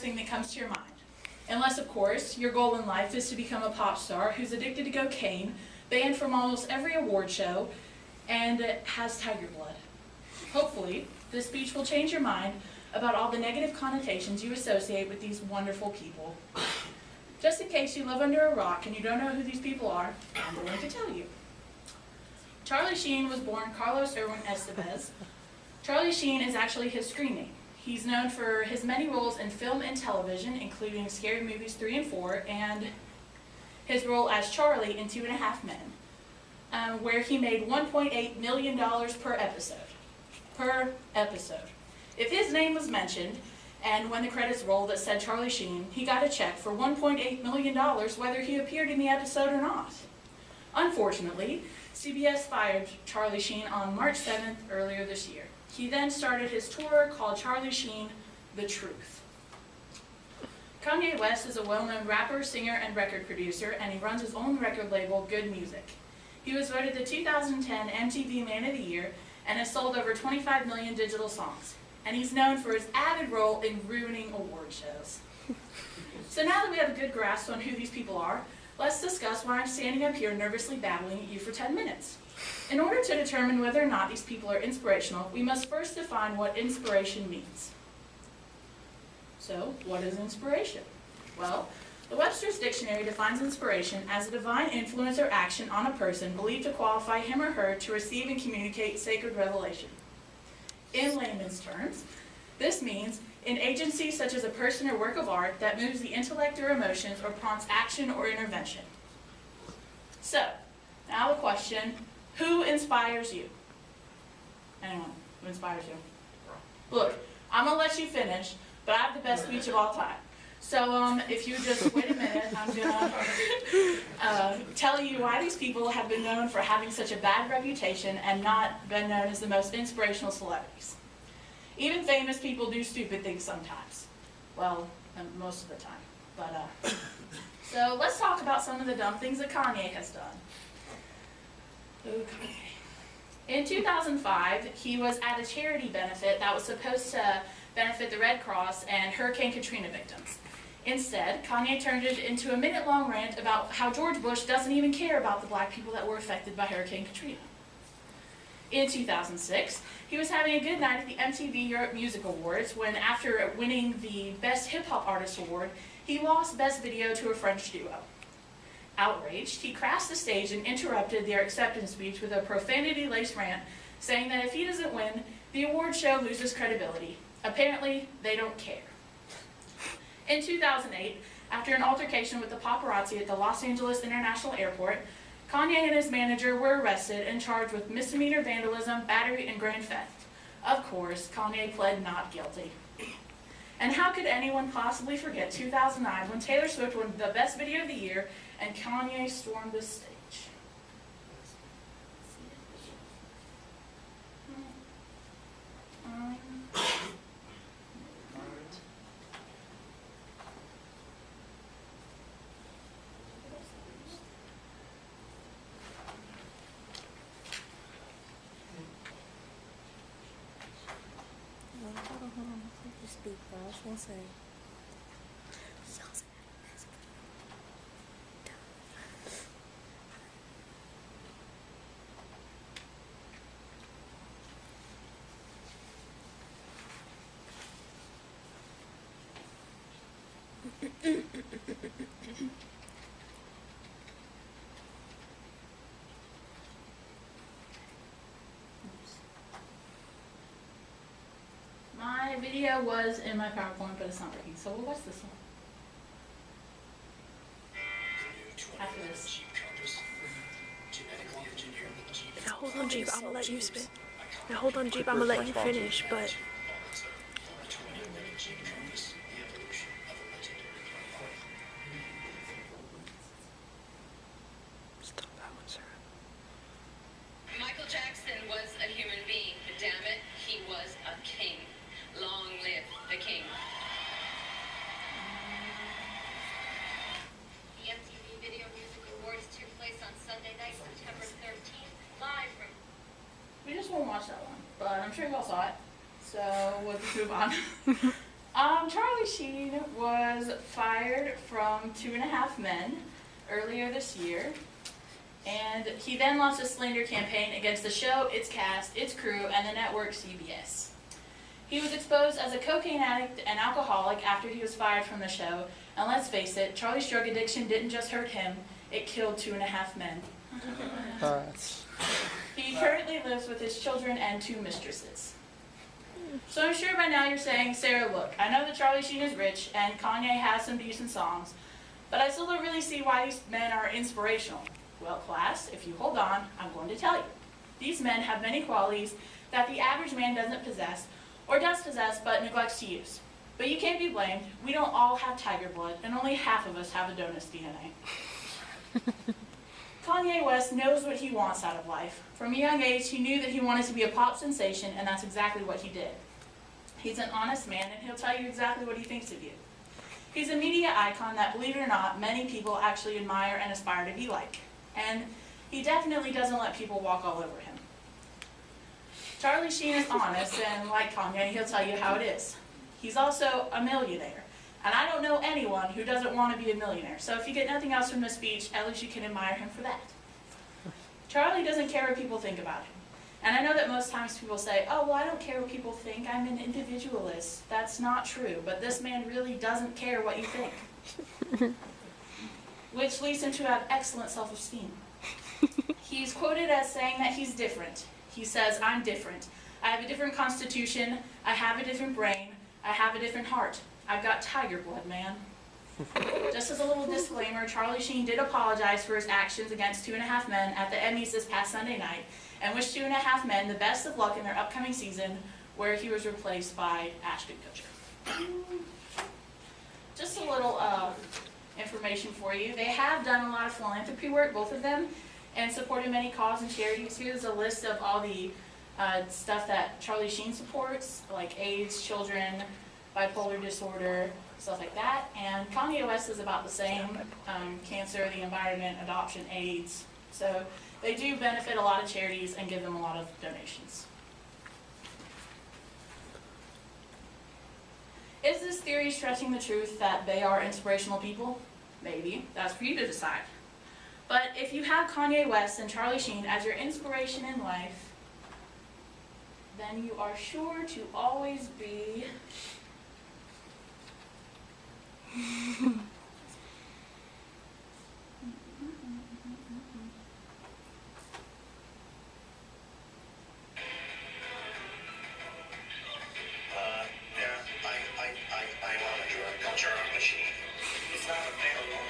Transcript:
thing that comes to your mind. Unless, of course, your goal in life is to become a pop star who's addicted to cocaine, banned from almost every award show, and has tiger blood. Hopefully, this speech will change your mind about all the negative connotations you associate with these wonderful people. Just in case you live under a rock and you don't know who these people are, I'm going to tell you. Charlie Sheen was born Carlos Irwin Estevez. Charlie Sheen is actually his screen name. He's known for his many roles in film and television, including Scary Movies 3 and 4, and his role as Charlie in 2.5 Men, where he made $1.8 million per episode. If his name was mentioned, and when the credits rolled that said Charlie Sheen, he got a check for $1.8 million whether he appeared in the episode or not. Unfortunately, CBS fired Charlie Sheen on March 7th earlier this year. He then started his tour called Charlie Sheen: The Truth. Kanye West is a well-known rapper, singer, and record producer, and he runs his own record label, Good Music. He was voted the 2010 MTV Man of the Year and has sold over 25 million digital songs. And he's known for his avid role in ruining award shows. So now that we have a good grasp on who these people are, let's discuss why I'm standing up here nervously babbling at you for 10 minutes. In order to determine whether or not these people are inspirational, we must first define what inspiration means. So, what is inspiration? Well, the Webster's Dictionary defines inspiration as a divine influence or action on a person believed to qualify him or her to receive and communicate sacred revelation. In layman's terms, this means an agency such as a person or work of art that moves the intellect or emotions or prompts action or intervention. So, now the question, who inspires you? Anyone who inspires you? Look, I'm going to let you finish, but I have the best speech of all time. So if you just wait a minute, I'm going to tell you why these people have been known for having such a bad reputation and not been known as the most inspirational celebrities. Even famous people do stupid things sometimes. Well, most of the time. But so let's talk about some of the dumb things that Kanye has done. Okay. In 2005, he was at a charity benefit that was supposed to benefit the Red Cross and Hurricane Katrina victims. Instead, Kanye turned it into a minute-long rant about how George Bush doesn't even care about the black people that were affected by Hurricane Katrina. In 2006, he was having a good night at the MTV Europe Music Awards when, after winning the Best Hip Hop Artist Award, he lost Best Video to a French duo. Outraged, he crashed the stage and interrupted their acceptance speech with a profanity-laced rant, saying that if he doesn't win, the award show loses credibility. Apparently, they don't care. In 2008, after an altercation with the paparazzi at the Los Angeles International Airport, Kanye and his manager were arrested and charged with misdemeanor vandalism, battery, and grand theft. Of course, Kanye pled not guilty. And how could anyone possibly forget 2009 when Taylor Swift won the Best Video of the Year and Kanye stormed the stage? Hold on. You speak, bro. I just want to say. My video was in my PowerPoint, but it's not working. So we'll watch this one. After this. Now hold on, Jeep. I'm gonna let you spit. Now hold on, Jeep. I'm gonna let you finish, but. Stop that one, sir. Michael Jackson was a human being, but damn it, he was a king. Long live the king. The MTV Video Music Awards took place on Sunday night, September 13th, live from... We just won't watch that one, but I'm sure you all saw it. So we'll just move on. Charlie Sheen was fired from 2.5 Men earlier this year, and he then launched a slander campaign against the show, its cast, its crew, and the network CBS. He was exposed as a cocaine addict and alcoholic after he was fired from the show, and let's face it, Charlie's drug addiction didn't just hurt him, it killed 2.5 Men. He currently lives with his children and 2 mistresses. So I'm sure by now you're saying, Sarah, look, I know that Charlie Sheen is rich and Kanye has some decent songs, but I still don't really see why these men are inspirational. Well, class, if you hold on, I'm going to tell you. These men have many qualities that the average man doesn't possess, or does possess but neglects to use. But you can't be blamed. We don't all have tiger blood, and only half of us have Adonis DNA. Kanye West knows what he wants out of life. From a young age, he knew that he wanted to be a pop sensation, and that's exactly what he did. He's an honest man, and he'll tell you exactly what he thinks of you. He's a media icon that, believe it or not, many people actually admire and aspire to be like. And he definitely doesn't let people walk all over him. Charlie Sheen is honest, and like Kanye, he'll tell you how it is. He's also a millionaire. And I don't know anyone who doesn't want to be a millionaire. So if you get nothing else from this speech, at least you can admire him for that. Charlie doesn't care what people think about him. And I know that most times people say, oh, well, I don't care what people think. I'm an individualist. That's not true. But this man really doesn't care what you think. Which leads him to have excellent self-esteem. He's quoted as saying that he's different. He says, I'm different. I have a different constitution. I have a different brain. I have a different heart. I've got tiger blood, man. Just as a little disclaimer, Charlie Sheen did apologize for his actions against 2.5 Men at the Emmys this past Sunday night, and wished 2.5 Men the best of luck in their upcoming season, where he was replaced by Ashton Kutcher. Just a little information for you. They have done a lot of philanthropy work, both of them, and supported many causes and charities. Here's a list of all the stuff that Charlie Sheen supports, like AIDS, children, bipolar disorder, stuff like that. And Kanye West is about the same, cancer, the environment, adoption, AIDS. So they do benefit a lot of charities and give them a lot of donations. Is this theory stretching the truth that they are inspirational people? Maybe. That's for you to decide. But if you have Kanye West and Charlie Sheen as your inspiration in life, then you are sure to always be I want a drug machine. It's not available.